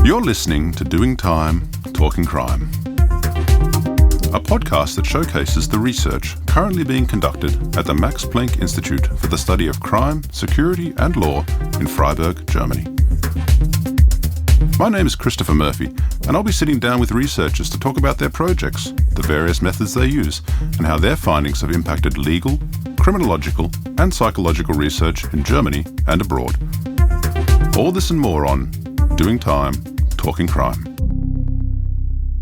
You're listening to Doing Time, Talking Crime, a podcast that showcases the research currently being conducted at the Max Planck Institute for the Study of Crime, Security and Law in Freiburg, Germany. My name is Christopher Murphy, and I'll be sitting down with researchers to talk about their projects, the various methods they use, and how their findings have impacted legal, criminological and psychological research in Germany and abroad. All this and more on Doing Time, Talking Crime.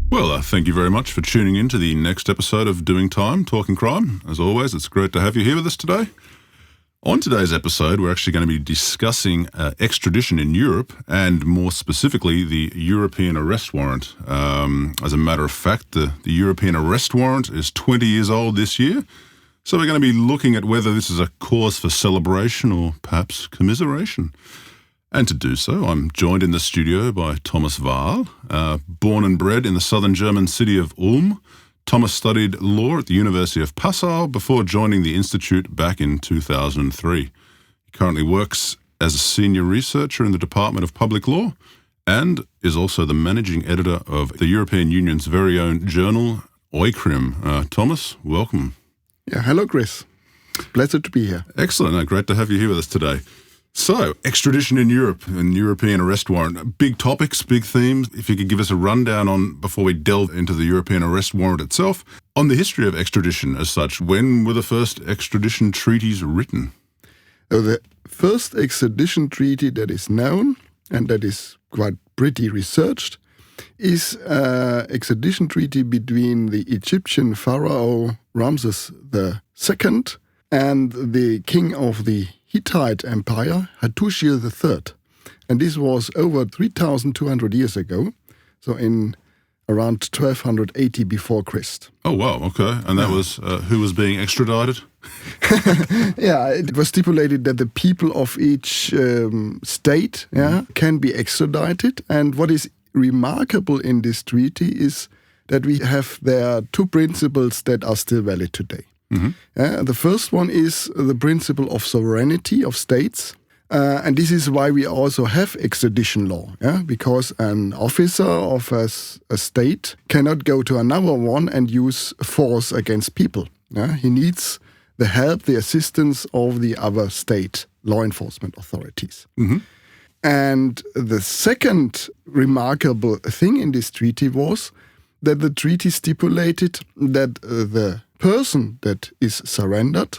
Well, thank you very much for tuning in to the next episode of Doing Time, Talking Crime. As always, it's great to have you here with us today. On today's episode, we're actually going to be discussing extradition in Europe and more specifically the European Arrest Warrant. As a matter of fact, the European Arrest Warrant is 20 years old this year. So we're going to be looking at whether this is a cause for celebration or perhaps commiseration. And to do so, I'm joined in the studio by Thomas Wahl. Born and bred in the southern German city of Ulm, Thomas studied law at the University of Passau before joining the institute back in 2003. He currently works as a senior researcher in the Department of Public Law and is also the managing editor of the European Union's very own journal, Eukrim. Thomas, welcome. Yeah, hello, Chris. Pleasure to be here. Excellent. Great to have you here with us today. So, extradition in Europe and European Arrest Warrant. Big topics, big themes. If you could give us a rundown on, before we delve into the European Arrest Warrant itself, on the history of extradition as such. When were the first extradition treaties written? The first extradition treaty that is known, and that is quite pretty researched, is an extradition treaty between the Egyptian pharaoh Ramses II and the king of the Hittite Empire, Hattusili III. And this was over 3,200 years ago, so in around 1280 before Christ. Oh, wow, okay. And that was who was being extradited? Yeah, it was stipulated that the people of each state can be extradited. And what is remarkable in this treaty is that we have there two principles that are still valid today. Mm-hmm. The first one is the principle of sovereignty of states. And this is why we also have extradition law, because an officer of a state cannot go to another one and use force against people. He needs the help, the assistance of the other state law enforcement authorities. Mm-hmm. And the second remarkable thing in this treaty was that the treaty stipulated that the person that is surrendered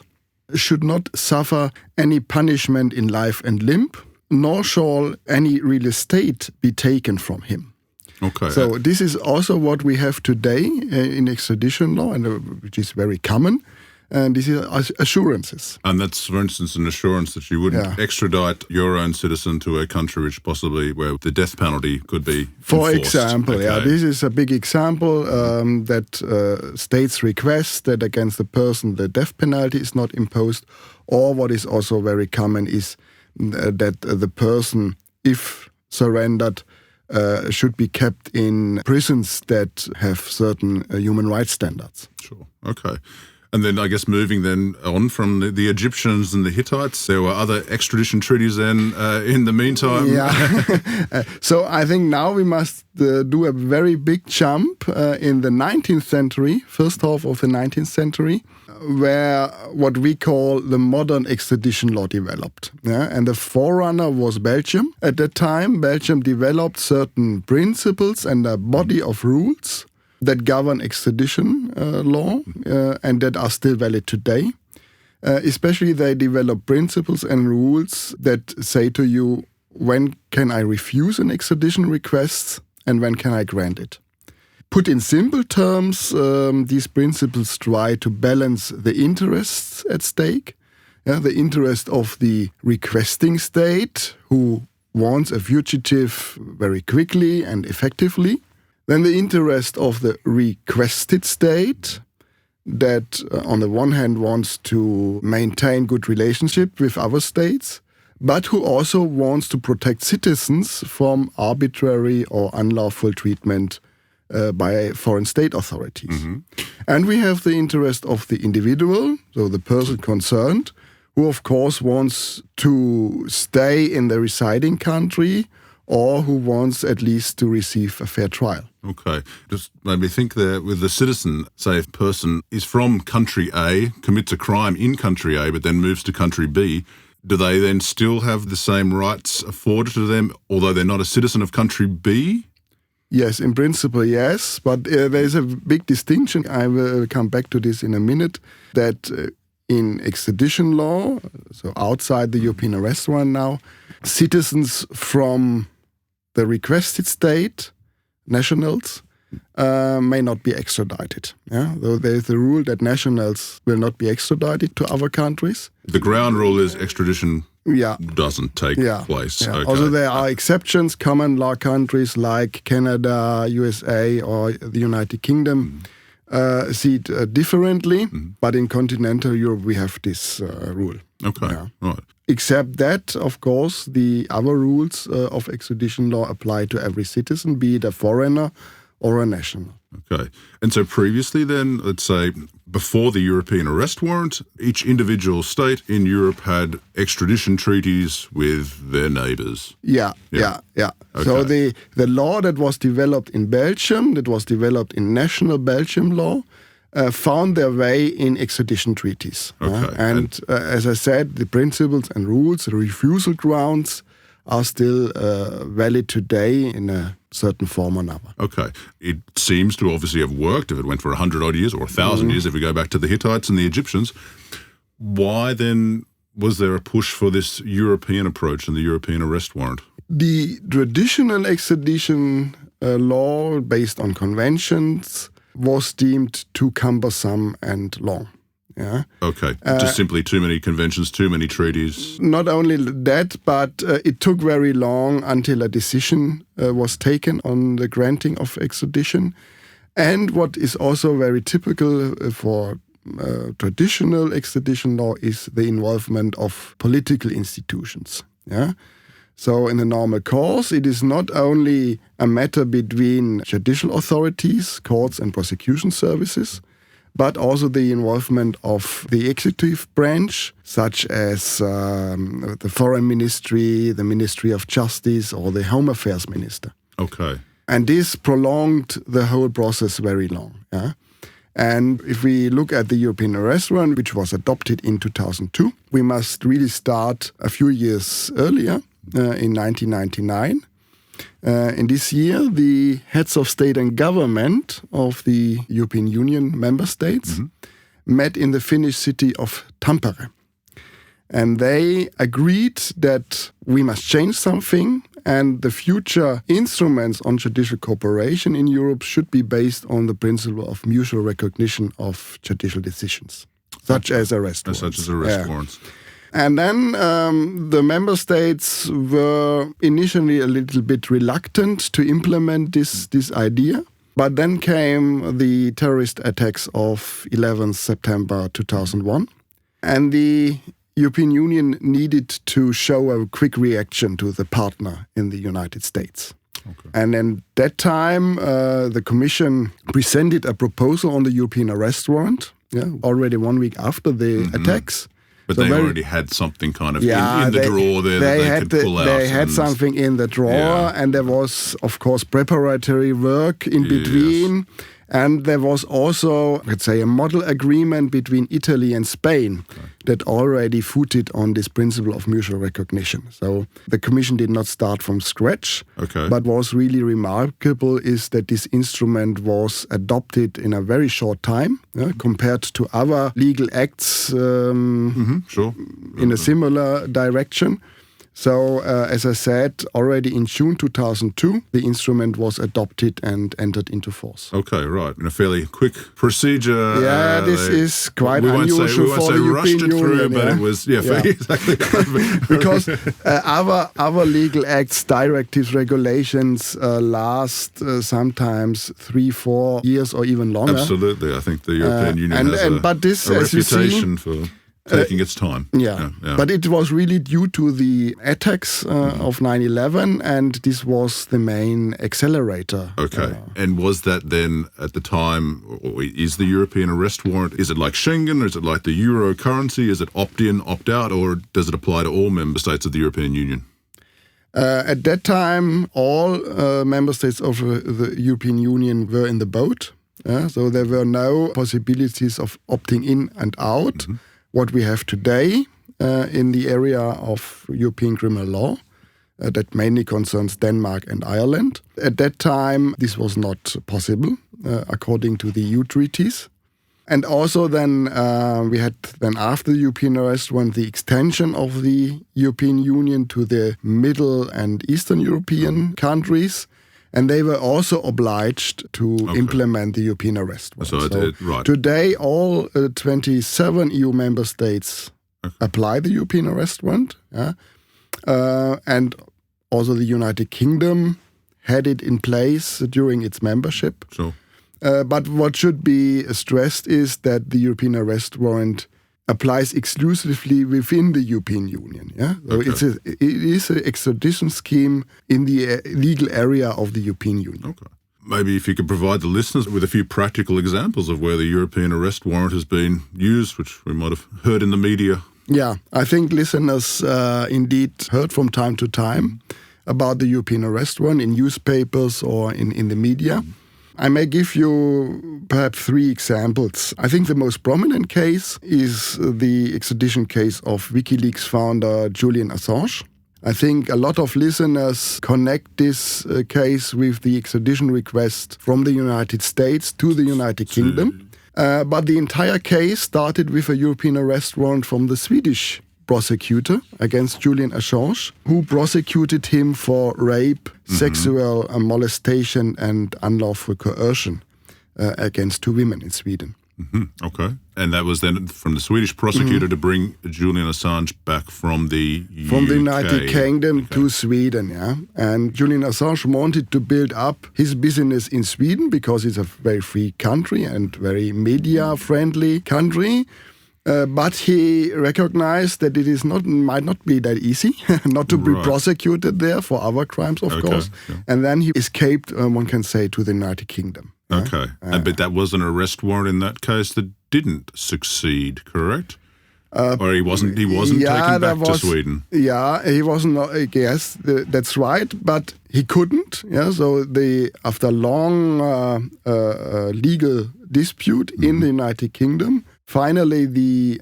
should not suffer any punishment in life and limb, nor shall any real estate be taken from him. Okay. So this is also what we have today in extradition law, and which is very common. And this is assurances. And that's, for instance, an assurance that you wouldn't extradite your own citizen to a country which possibly where the death penalty could be For enforced. example, this is a big example that states request that against the person the death penalty is not imposed. Or what is also very common is that the person, if surrendered, should be kept in prisons that have certain human rights standards. Sure, okay. And then I guess moving then on from the Egyptians and the Hittites, there were other extradition treaties then in the meantime. Yeah. So I think now we must do a very big jump in the 19th century, first half of the 19th century, where what we call the modern extradition law developed. And the forerunner was Belgium. At that time, Belgium developed certain principles and a body of rules that govern extradition law and that are still valid today. Especially they develop principles and rules that say to you, when can I refuse an extradition request and when can I grant it? Put in simple terms, these principles try to balance the interests at stake. The interest of the requesting state, who wants a fugitive very quickly and effectively. Then the interest of the requested state that on the one hand wants to maintain good relationship with other states, but who also wants to protect citizens from arbitrary or unlawful treatment by foreign state authorities. Mm-hmm. And we have the interest of the individual, so the person concerned, who of course wants to stay in the residing country or who wants at least to receive a fair trial. Okay. Just made me think there with the citizen, say if a person is from country A, commits a crime in country A, but then moves to country B, do they then still have the same rights afforded to them, although they're not a citizen of country B? Yes, in principle, yes. But there's a big distinction. I will come back to this in a minute, that in extradition law, so outside the European Arrest Warrant now, citizens from the requested state, nationals, may not be extradited. Yeah? Though there's a rule that nationals will not be extradited to other countries. The ground rule is extradition doesn't take place. Yeah. Okay. Also, there are exceptions. Common law countries like Canada, USA, or the United Kingdom see it differently. But in continental Europe, we have this rule. Okay, right. Except that, of course, the other rules of extradition law apply to every citizen, be it a foreigner or a national. Okay. And so previously then, let's say before the European Arrest Warrant, each individual state in Europe had extradition treaties with their neighbours. Yeah. Okay. So the law that was developed in Belgium, that was developed in national Belgium law, found their way in extradition treaties. Okay. And as I said, the principles and rules, the refusal grounds are still valid today in a certain form or another. Okay. It seems to obviously have worked if it went for 100-odd years or 1,000 years if we go back to the Hittites and the Egyptians. Why then was there a push for this European approach and the European Arrest Warrant? The traditional extradition law based on conventions was deemed too cumbersome and long. Yeah. Okay. Just simply too many conventions, too many treaties. Not only that, but it took very long until a decision was taken on the granting of extradition. And what is also very typical for traditional extradition law is the involvement of political institutions. Yeah. So in the normal course, it is not only a matter between judicial authorities, courts and prosecution services, but also the involvement of the executive branch, such as the Foreign Ministry, the Ministry of Justice, or the Home Affairs Minister. Okay. And this prolonged the whole process very long. Yeah? And if we look at the European Arrest Warrant, which was adopted in 2002, we must really start a few years earlier, in 1999. In this year, the heads of state and government of the European Union member states met in the Finnish city of Tampere. And they agreed that we must change something, and the future instruments on judicial cooperation in Europe should be based on the principle of mutual recognition of judicial decisions, such as arrest warrants. Such as arrest warrants. And then the member states were initially a little bit reluctant to implement this idea. But then came the terrorist attacks of 11th September 2001. And the European Union needed to show a quick reaction to the partner in the United States. Okay. And at that time, the Commission presented a proposal on the European Arrest Warrant, already 1 week after the attacks. But so they already had something kind of in the drawer there that they could pull out. They had something in the drawer, and there was, of course, preparatory work in between. And there was also, let's say, a model agreement between Italy and Spain that already footed on this principle of mutual recognition. So the Commission did not start from scratch. Okay. But what's really remarkable is that this instrument was adopted in a very short time compared to other legal acts in a similar direction. So, as I said, already in June 2002, the instrument was adopted and entered into force. Okay, right. In a fairly quick procedure. Yeah, this is quite unusual for the European Union. Through it, but it was, exactly. Because other legal acts, directives, regulations last sometimes 3-4 years or even longer. Absolutely. I think the European Union has a reputation for taking its time. Yeah. But it was really due to the attacks of 9/11, and this was the main accelerator. Okay. And was that then at the time, or is the European Arrest Warrant, is it like Schengen, or is it like the euro currency? Is it opt-in, opt-out, or does it apply to all member states of the European Union? At that time, all member states of the European Union were in the boat. So there were no possibilities of opting in and out, what we have today in the area of European criminal law. That mainly concerns Denmark and Ireland. At that time, this was not possible, according to the EU treaties. And also then we had then after the European Arrest Warrant the extension of the European Union to the Middle and Eastern European countries. And they were also obliged to implement the European Arrest Warrant. So today, all 27 EU member states apply the European Arrest Warrant. And also the United Kingdom had it in place during its membership. Sure. But what should be stressed is that the European Arrest Warrant applies exclusively within the European Union. So it is an extradition scheme in the legal area of the European Union. Okay. Maybe if you could provide the listeners with a few practical examples of where the European Arrest Warrant has been used, which we might have heard in the media. Yeah, I think listeners indeed heard from time to time about the European Arrest Warrant in newspapers or in the media. I may give you perhaps 3 examples. I think the most prominent case is the extradition case of WikiLeaks founder Julian Assange. I think a lot of listeners connect this case with the extradition request from the United States to the United Kingdom. But the entire case started with a European arrest warrant from the Swedish prosecutor against Julian Assange, who prosecuted him for rape, sexual molestation and unlawful coercion against 2 women in Sweden. Okay. And that was then from the Swedish prosecutor to bring Julian Assange back from the UK. From the United Kingdom to Sweden, And Julian Assange wanted to build up his business in Sweden because it's a very free country and very media-friendly country. But he recognized that it might not be that easy not to be prosecuted there for other crimes, of course. Yeah. And then he escaped, one can say, to the United Kingdom. Okay. But that was an arrest warrant in that case that didn't succeed, correct? Or he wasn't taken back to Sweden? Yeah, he wasn't, yes, that's right. But he couldn't. So after a long legal dispute in the United Kingdom, finally, the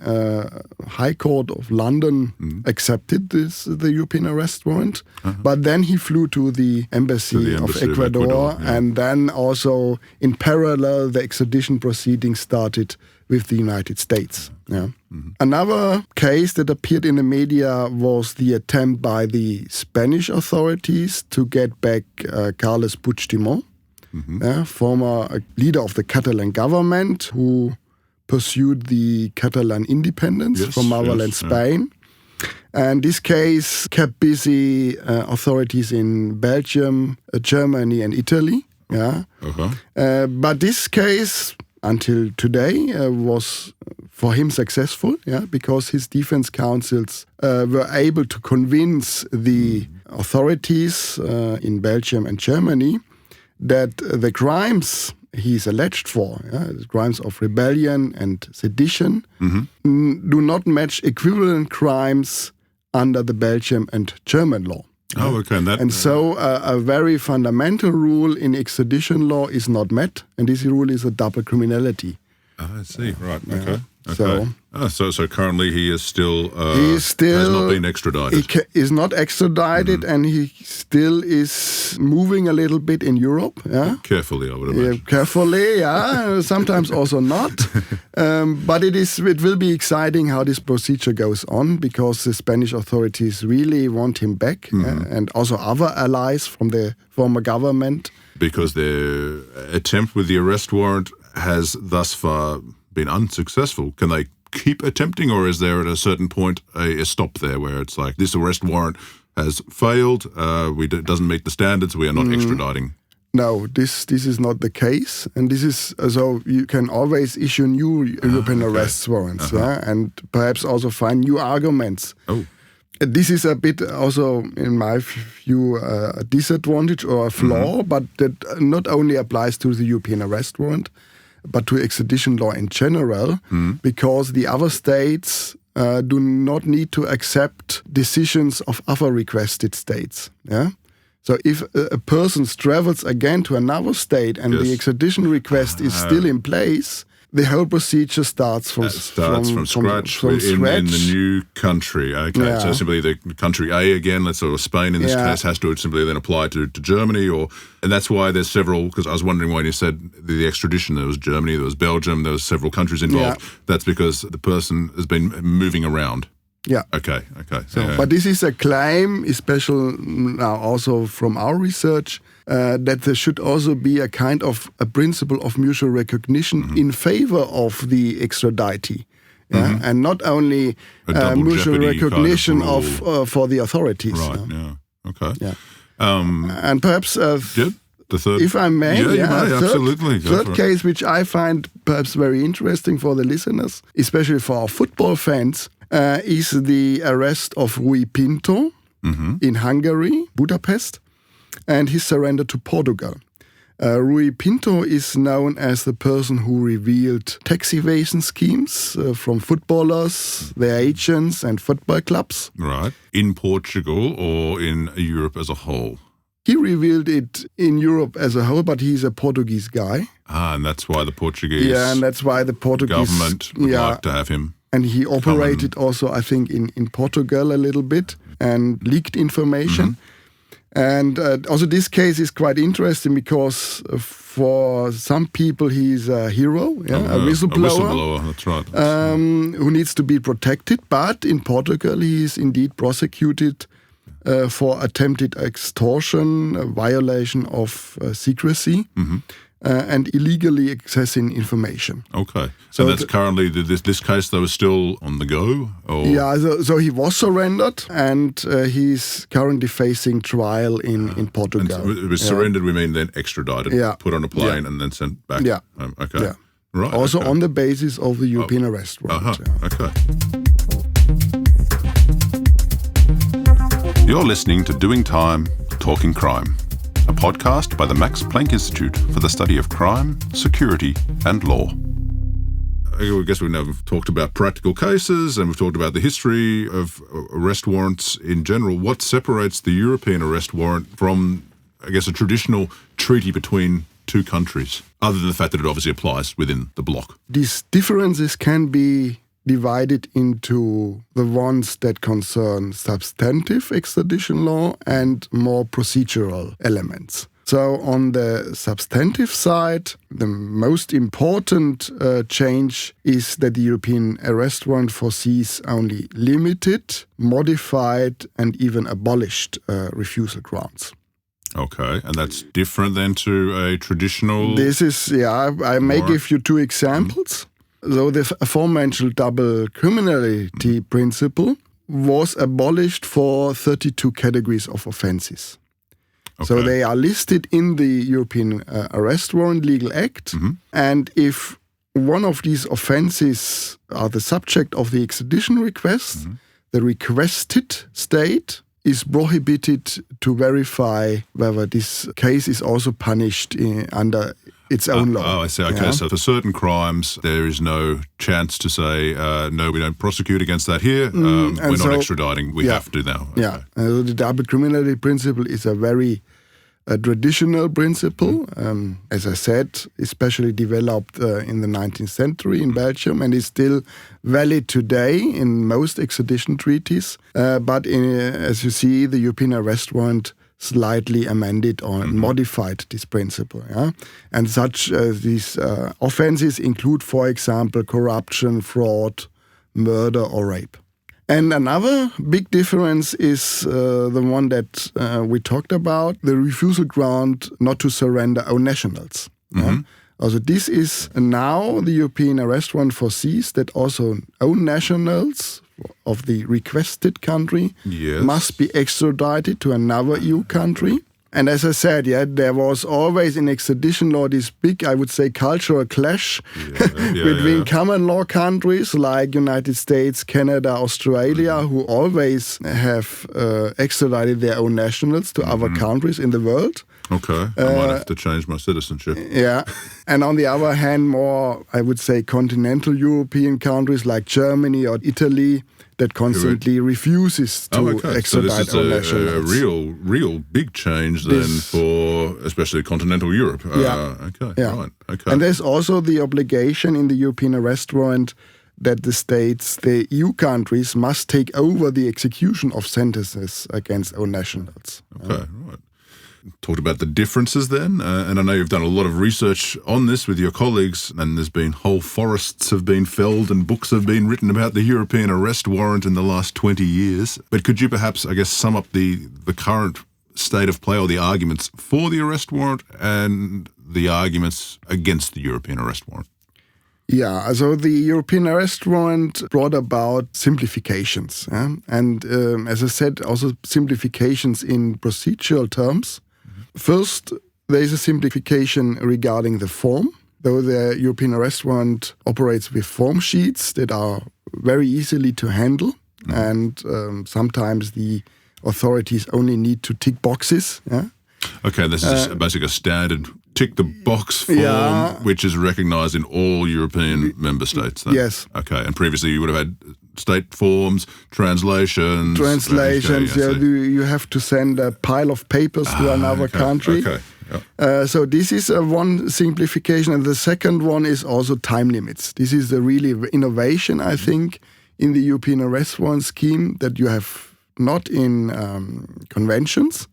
High Court of London accepted the European arrest warrant, but then he flew to the embassy of Ecuador, and then also in parallel, the extradition proceedings started with the United States. Another case that appeared in the media was the attempt by the Spanish authorities to get back Carles Puigdemont, former leader of the Catalan government, who pursued the Catalan independence from motherland Spain. And this case kept busy authorities in Belgium, Germany and Italy. But this case, until today, was for him successful, because his defense counsels were able to convince the authorities in Belgium and Germany that the crimes he's alleged for, the crimes of rebellion and sedition, do not match equivalent crimes under the Belgian and German law. So a very fundamental rule in extradition law is not met, and this rule is a double criminality. I see. Right. Okay. So currently he is still has not been extradited. He is not extradited, and he still is moving a little bit in Europe. Carefully, I would imagine. Carefully, sometimes also not. But it will be exciting how this procedure goes on, because the Spanish authorities really want him back, and also other allies from the former government. Because their attempt with the arrest warrant has thus far been unsuccessful. Can they keep attempting, or is there at a certain point a stop there where it's like, this arrest warrant has failed, it doesn't meet the standards, we are not extraditing? No, this is not the case, and this is so you can always issue new European arrest warrants, and perhaps also find new arguments. This is a bit also, in my view, a disadvantage or a flaw, but that not only applies to the European arrest warrant, but to extradition law in general, because the other states do not need to accept decisions of other requested states. Yeah. So if a person travels again to another state and the extradition request is still in place, the whole procedure starts from scratch in the new country. Okay, Yeah. so simply the country A again, let's sort of Spain in this case, has to simply then apply to Germany, and that's why there's several. Because I was wondering when you said the extradition, there was Germany, there was Belgium, there was several countries involved. Yeah. That's because the person has been moving around. Yeah. Okay. So, but this is a claim, especially now also from our research, that there should also be a kind of a principle of mutual recognition in favor of the extraditee. Yeah? And not only mutual recognition kind of for the authorities. Right, yeah. Okay. Yeah. And perhaps, the third, if I may, you may, absolutely. Third case, which I find perhaps very interesting for the listeners, especially for our football fans, is the arrest of Rui Pinto in Hungary, Budapest, and his surrender to Portugal. Rui Pinto is known as the person who revealed tax evasion schemes from footballers, their agents, and football clubs. Right. In Portugal or in Europe as a whole? He revealed it in Europe as a whole, but he's a Portuguese guy. And that's why the Portuguese and that's why the Portuguese government would like to have him. And he operated also, I think, in Portugal a little bit and leaked information. And also this case is quite interesting because for some people he's a hero, a whistleblower. A whistleblower, that's right. Who needs to be protected. But in Portugal he is indeed prosecuted for attempted extortion, a violation of secrecy, and illegally accessing information. Okay. So that's currently, this case though is still on the go? Or? Yeah, so he was surrendered and he's currently facing trial in Portugal. And it was surrendered, we mean then extradited, put on a plane and then sent back? Yeah. Okay. Yeah. Right. Also on the basis of the European Arrest Warrant. Okay. You're listening to Doing Time, Talking Crime, a podcast by the Max Planck Institute for the Study of Crime, Security and Law. I guess we've now talked about practical cases and we've talked about the history of arrest warrants in general. What separates the European arrest warrant from, I guess, a traditional treaty between two countries, other than the fact that it obviously applies within the bloc? These differences can be divided into the ones that concern substantive extradition law and more procedural elements. So on the substantive side, the most important change is that the European arrest warrant foresees only limited, modified and even abolished refusal grounds. Okay, and that's different than to a traditional... This is, I may give you two examples. So the aforementioned double criminality principle was abolished for 32 categories of offences. Okay. So they are listed in the European Arrest Warrant Legal Act. And if one of these offences are the subject of the extradition request, the requested state is prohibited to verify whether this case is also punished under its own law. Oh, I see. Okay, so for certain crimes, there is no chance to say, no, we don't prosecute against that here. We're not extraditing. We have to now. Okay. Yeah. The double criminality principle is a very traditional principle, as I said, especially developed in the 19th century in Belgium and is still valid today in most extradition treaties. But as you see, the European Arrest Warrant slightly amended or modified this principle. Yeah? And such these offenses include, for example, corruption, fraud, murder or rape. And another big difference is the one that we talked about, the refusal ground not to surrender own nationals. Also, this is now the European Arrest Warrant foresees that also own nationals of the requested country must be extradited to another EU country. And as I said, there was always in extradition law this big, I would say, cultural clash between common law countries like United States, Canada, Australia, who always have extradited their own nationals to other countries in the world. Okay, I might have to change my citizenship. Yeah. And on the other hand, more, I would say, continental European countries like Germany or Italy that constantly refuses to extradite so this is our nationals. a real big change then for especially continental Europe. Right. Okay. And there's also the obligation in the European Arrest Warrant that the EU countries must take over the execution of sentences against own nationals. Okay, right. Talked about the differences then, and I know you've done a lot of research on this with your colleagues, and there's been whole forests have been felled and books have been written about the European Arrest Warrant in the last 20 years. But could you perhaps, I guess, sum up the current state of play or the arguments for the arrest warrant and the arguments against the European Arrest Warrant? Yeah, so the European Arrest Warrant brought about simplifications. And as I said, also simplifications in procedural terms. First, there is a simplification regarding the form. Though the European Arrest Warrant operates with form sheets that are very easily to handle, and sometimes the authorities only need to tick boxes. Yeah? Okay, this is basically a standard tick-the-box form, which is recognised in all European member states. Then. Yes. Okay, and previously you would have had state forms, translations. You have to send a pile of papers to another country. Okay. Yeah. So this is one simplification, and the second one is also time limits. This is the really innovation, I think, in the European Arrest Warrant scheme that you have not in conventions.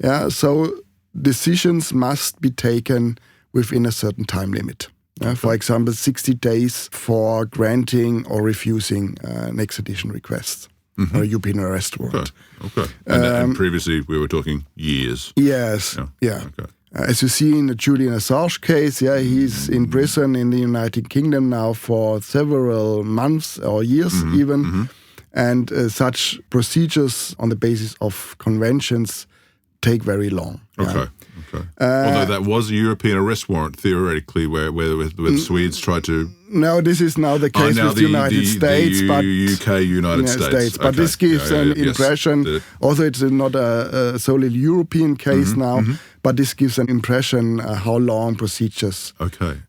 Yeah, so decisions must be taken within a certain time limit. For example, 60 days for granting or refusing an extradition request or a European arrest warrant. Okay. And previously we were talking years. Yes. Yeah. Okay. As you see in the Julian Assange case, he's in prison in the United Kingdom now for several months or years even. And such procedures on the basis of conventions take very long. Okay. Although that was a European arrest warrant, theoretically, where the Swedes tried to... No, this is now the case with the United States. UK, United States. But this gives an impression, although it's not a solely European case now, but this gives an impression how long procedures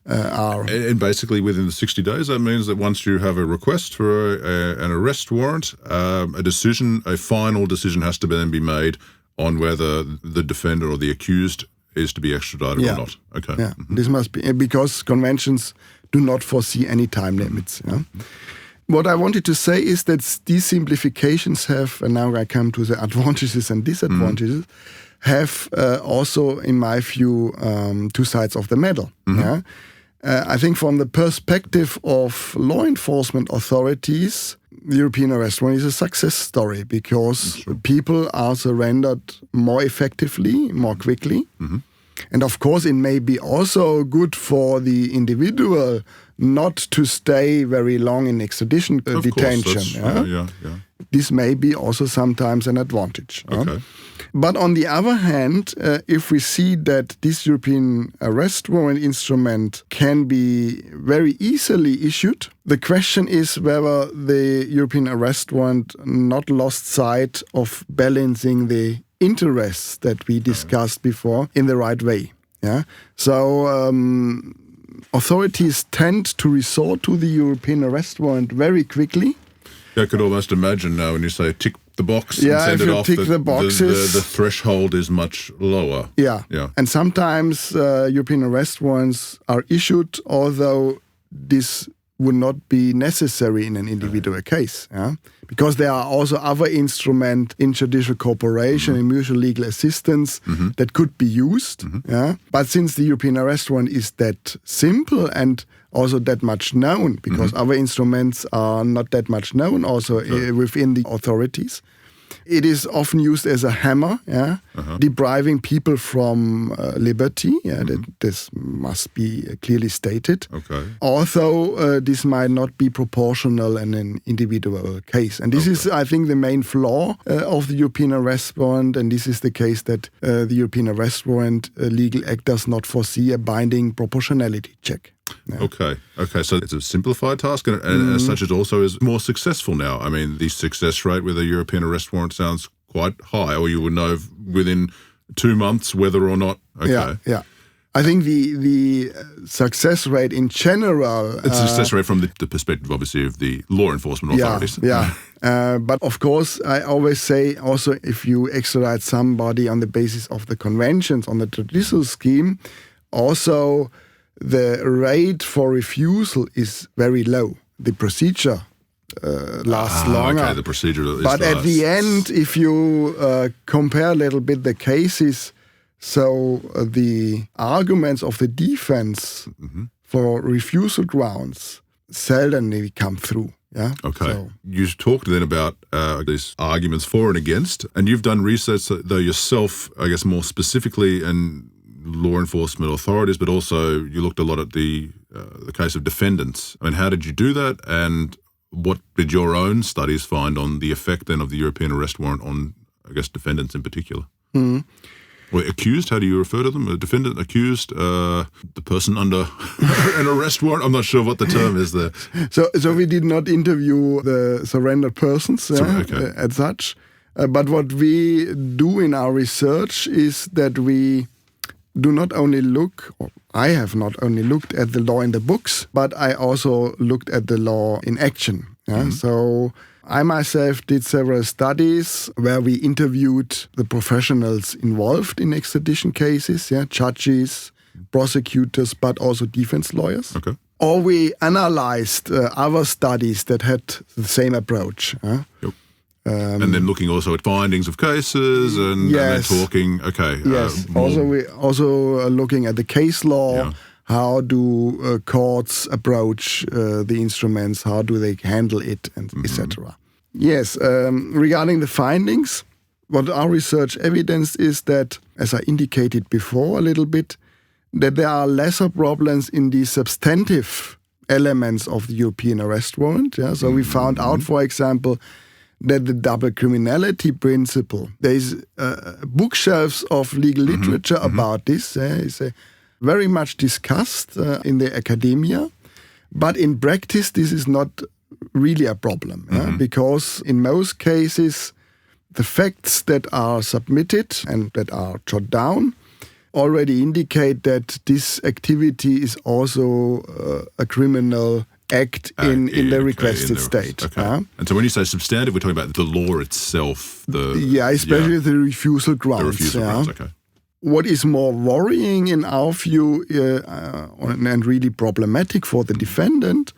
are. And basically within the 60 days, that means that once you have a request for an arrest warrant, a final decision has to then be made on whether the defender or the accused is to be extradited or not. Okay. Yeah, this must be, because conventions do not foresee any time limits. Yeah? What I wanted to say is that these simplifications have, and now I come to the advantages and disadvantages, have also, in my view, two sides of the medal. Yeah? I think from the perspective of law enforcement authorities, the European Arrest Warrant is a success story because people are surrendered more effectively, more quickly. And of course, it may be also good for the individual not to stay very long in extradition detention. This may be also sometimes an advantage. Okay. But on the other hand, if we see that this European Arrest Warrant instrument can be very easily issued, the question is whether the European Arrest Warrant not lost sight of balancing the interests that we discussed before in the right way. Yeah. So authorities tend to resort to the European Arrest Warrant very quickly. I could almost imagine now when you say tick the box and send it off, the threshold is much lower. Yeah. And sometimes European arrest warrants are issued, although this would not be necessary in an individual case. Yeah? Because there are also other instruments in judicial cooperation and mutual legal assistance that could be used. Yeah? But since the European arrest warrant is that simple and also that much known, because other instruments are not that much known also within the authorities, it is often used as a hammer, depriving people from liberty. This must be clearly stated. Although this might not be proportional in an individual case. And this is, I think, the main flaw of the European Arrest Warrant. And this is the case that the European Arrest Warrant legal act does not foresee a binding proportionality check. Yeah. Okay. So it's a simplified task, and as such, it also is more successful now. I mean, the success rate with a European arrest warrant sounds quite high, or you would know within 2 months, whether or not. Okay. Yeah. I think the success rate in general... It's a success rate from the perspective, obviously, of the law enforcement authorities. But of course, I always say also if you extradite somebody on the basis of the conventions on the traditional scheme, also the rate for refusal is very low. The procedure lasts longer. Okay, the procedure is But at the end, if you compare a little bit the cases, so the arguments of the defense for refusal grounds seldomly come through. Yeah. Okay. So, you talked then about these arguments for and against, and you've done research though yourself, I guess more specifically in law enforcement authorities, but also you looked a lot at the case of defendants. I mean, how did you do that, and what did your own studies find on the effect then of the European Arrest Warrant on, I guess, defendants in particular? Or accused, how do you refer to them? A defendant, accused, the person under an arrest warrant? I'm not sure what the term is there. So we did not interview the surrendered persons as such. But what we do in our research is that we do not only look, or I have not only looked at the law in the books, but I also looked at the law in action. Yeah? So I myself did several studies where we interviewed the professionals involved in extradition cases, judges, prosecutors, but also defense lawyers. Okay. Or we analyzed other studies that had the same approach. Yep. And then looking also at findings of cases and then talking, Yes, also looking at the case law. Yeah. How do courts approach the instruments? How do they handle it, and etc. Yes, regarding the findings, what our research evidenced is that, as I indicated before a little bit, that there are lesser problems in the substantive elements of the European Arrest Warrant. Yeah? So we found out, for example, that the double criminality principle, there is bookshelves of legal literature about this. It's very much discussed in the academia, but in practice this is not really a problem, because in most cases the facts that are submitted and that are jotted down already indicate that this activity is also a criminal act in the requested state. Okay. And so when you say substantive, we're talking about the law itself. Especially the refusal grounds. The refusal grounds, okay. What is more worrying in our view and really problematic for the defendant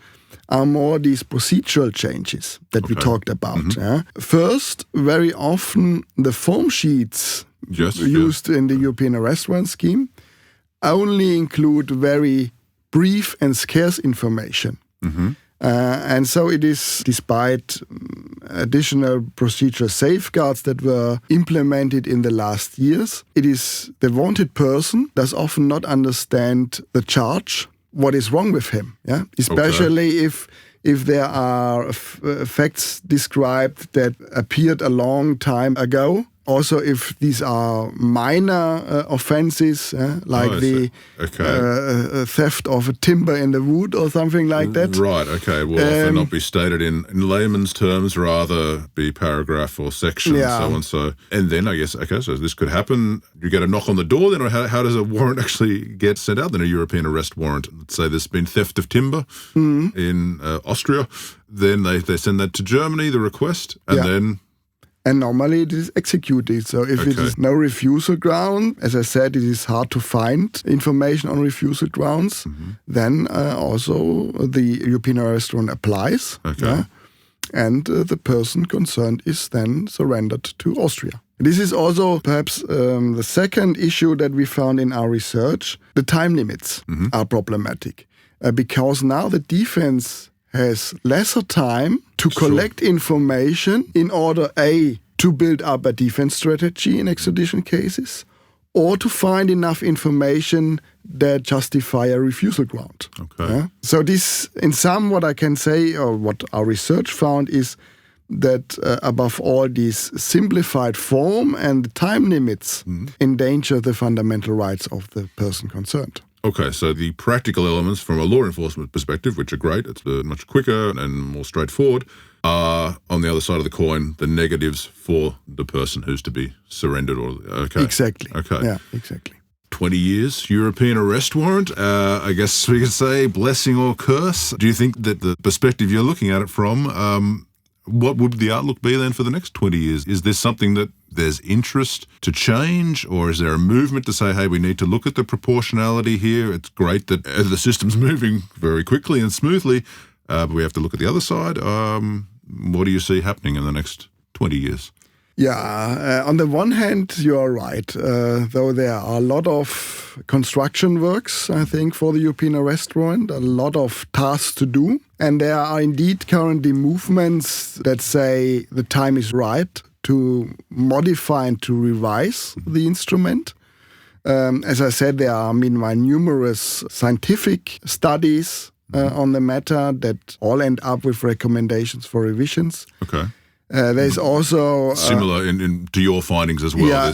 are more these procedural changes that we talked about. First, very often the form sheets used in the European Arrest Warrant scheme only include very brief and scarce information. And so it is, despite additional procedural safeguards that were implemented in the last years, it is the wanted person does often not understand the charge, what is wrong with him, especially if there are facts described that appeared a long time ago. Also, if these are minor offenses, like theft of a timber in the wood or something like that. Right, okay. Will often not be stated in layman's terms, rather be paragraph or section, so on. So, and then I guess, so this could happen. You get a knock on the door then, or how does a warrant actually get sent out then, a European arrest warrant? Let's say there's been theft of timber in Austria. Then they send that to Germany, the request, and then... And normally it is executed. So if it is no refusal ground, as I said, it is hard to find information on refusal grounds, then also the European Arrest Warrant applies. And the person concerned is then surrendered to Austria. This is also perhaps the second issue that we found in our research. The time limits are problematic because now the defense has lesser time to collect information in order, A, to build up a defense strategy in extradition cases, or to find enough information that justify a refusal ground. So this, in sum, what I can say, or what our research found, is that above all, this simplified form and the time limits endanger the fundamental rights of the person concerned. Okay, so the practical elements from a law enforcement perspective, which are great, it's much quicker and more straightforward, are on the other side of the coin, the negatives for the person who's to be surrendered. Exactly. Okay. Yeah, exactly. 20 years, European Arrest Warrant, I guess we could say blessing or curse. Do you think that the perspective you're looking at it from, what would the outlook be then for the next 20 years? Is this something that there's interest to change, or is there a movement to say, hey, we need to look at the proportionality here? It's great that the system's moving very quickly and smoothly, but we have to look at the other side. What do you see happening in the next 20 years? Yeah, on the one hand, you are right. Though there are a lot of construction works, I think, for the European Arrest Warrant, a lot of tasks to do. And there are indeed currently movements that say the time is right to modify and to revise the instrument. As I said, there are meanwhile numerous scientific studies on the matter that all end up with recommendations for revisions. Okay. There's also similar to your findings as well.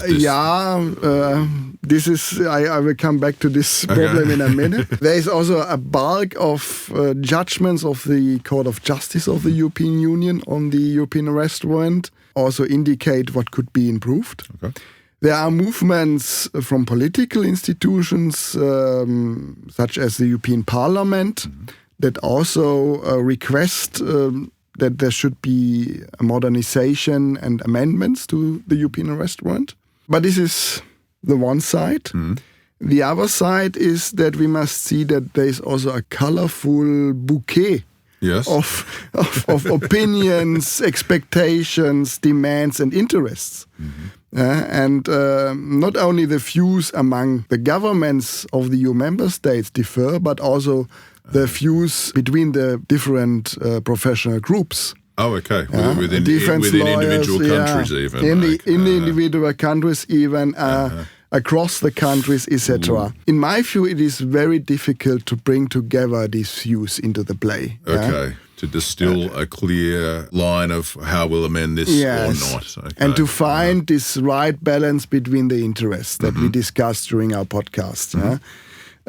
This is. I will come back to this problem in a minute. There's also a bulk of judgments of the Court of Justice of the European Union on the European Arrest Warrant also indicate what could be improved. Okay. There are movements from political institutions such as the European Parliament that also request that there should be a modernization and amendments to the European Arrest Warrant. But this is the one side. The other side is that we must see that there is also a colorful bouquet of opinions, expectations, demands, and interests. And not only the views among the governments of the EU member states differ, but also the views between the different professional groups. Oh, okay. Within individual countries even. In the individual countries even, across the countries, etc. In my view, it is very difficult to bring together these views into the play. Okay. To distill a clear line of how we'll amend this or not. Okay. And to find this right balance between the interests that we discussed during our podcast.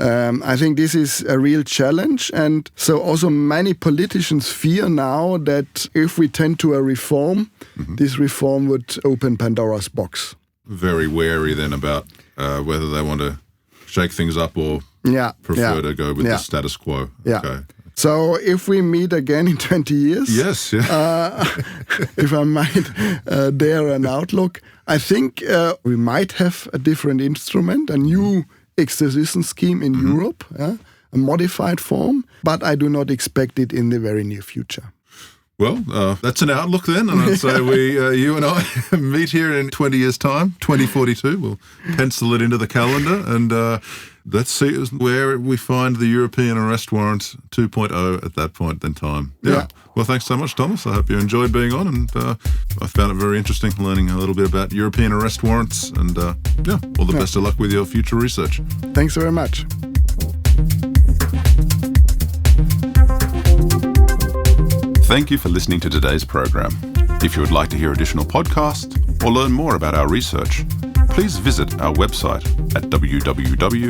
I think this is a real challenge. And so also many politicians fear now that if we tend to a reform, this reform would open Pandora's box. Very wary then about whether they want to shake things up or prefer to go with the status quo. Yeah. Okay. So if we meet again in 20 years, if I might dare an outlook, I think we might have a different instrument, a new extradition scheme in Europe, a modified form, but I do not expect it in the very near future. Well, that's an outlook then, and I'd say you and I meet here in 20 years' time, 2042. We'll pencil it into the calendar, and let's see where we find the European Arrest Warrant 2.0 at that point in time. Yeah. Well, thanks so much, Thomas. I hope you enjoyed being on, and I found it very interesting learning a little bit about European arrest warrants, and all the best of luck with your future research. Thanks very much. Thank you for listening to today's program. If you would like to hear additional podcasts or learn more about our research, please visit our website at www.csl.mpg.de.